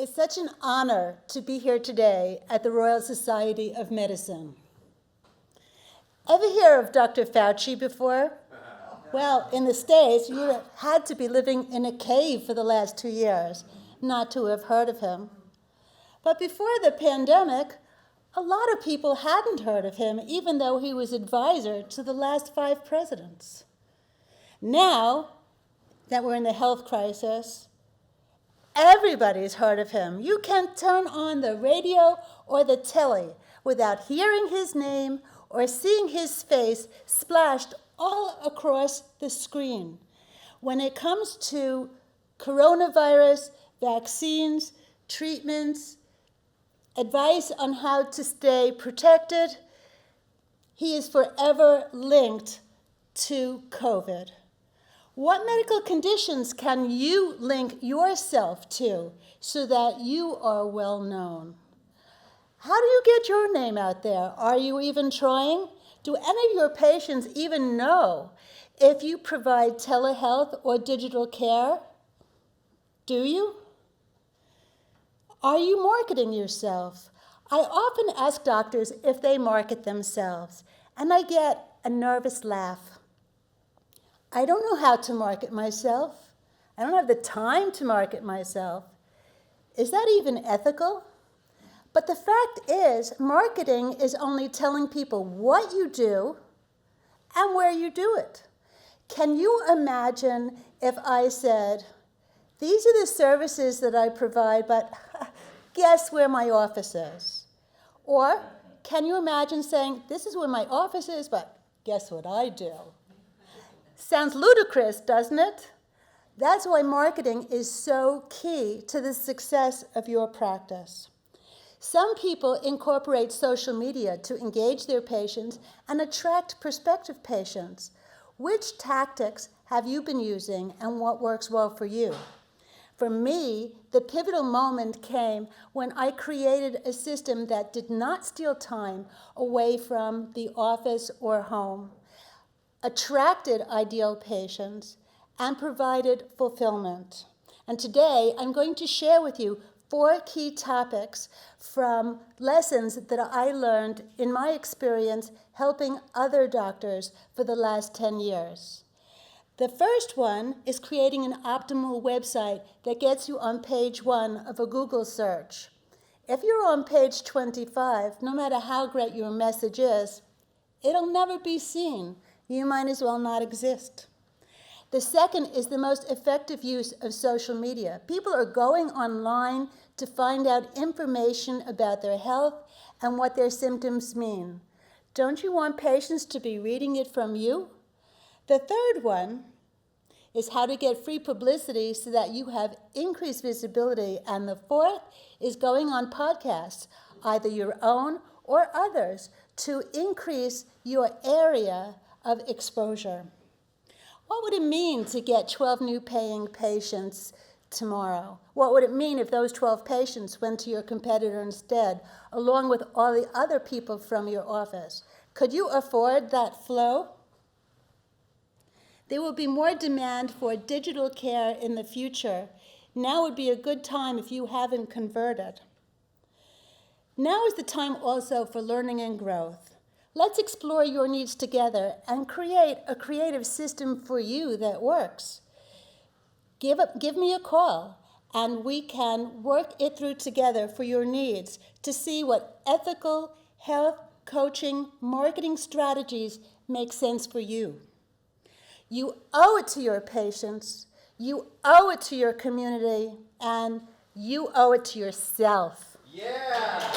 It's such an honor to be here today at the Royal Society of Medicine. Ever hear of Dr. Fauci before? Well, in the States, you would have had to be living in a cave for the last 2 years not to have heard of him. But before the pandemic, a lot of people hadn't heard of him, even though he was advisor to the last 5 presidents. Now that we're in the health crisis, everybody's heard of him. You can't turn on the radio or the telly without hearing his name or seeing his face splashed all across the screen. When it comes to coronavirus, vaccines, treatments, advice on how to stay protected, he is forever linked to COVID. What medical conditions can you link yourself to so that you are well known? How do you get your name out there? Are you even trying? Do any of your patients even know if you provide telehealth or digital care? Do you? Are you marketing yourself? I often ask doctors if they market themselves, and I get a nervous laugh. I don't know how to market myself. I don't have the time to market myself. Is that even ethical? But the fact is, marketing is only telling people what you do and where you do it. Can you imagine if I said, these are the services that I provide, but guess where my office is? Or can you imagine saying, this is where my office is, but guess what I do? Sounds ludicrous, doesn't it? That's why marketing is so key to the success of your practice. Some people incorporate social media to engage their patients and attract prospective patients. Which tactics have you been using and what works well for you? For me, the pivotal moment came when I created a system that did not steal time away from the office or home, attracted ideal patients, and provided fulfillment. And today, I'm going to share with you 4 key topics from lessons that I learned in my experience helping other doctors for the last 10 years. The first one is creating an optimal website that gets you on page 1 of a Google search. If you're on page 25, no matter how great your message is, it'll never be seen. You might as well not exist. The second is the most effective use of social media. People are going online to find out information about their health and what their symptoms mean. Don't you want patients to be reading it from you? The third one is how to get free publicity so that you have increased visibility. And the fourth is going on podcasts, either your own or others, to increase your area of exposure. What would it mean to get 12 new paying patients tomorrow? What would it mean if those 12 patients went to your competitor instead, along with all the other people from your office? Could you afford that flow? There will be more demand for digital care in the future. Now would be a good time if you haven't converted. Now is the time also for learning and growth. Let's explore your needs together and create a creative system for you that works. Give me a call, and we can work it through together for your needs to see what ethical, health, coaching, marketing strategies make sense for you. You owe it to your patients, you owe it to your community, and you owe it to yourself. Yeah!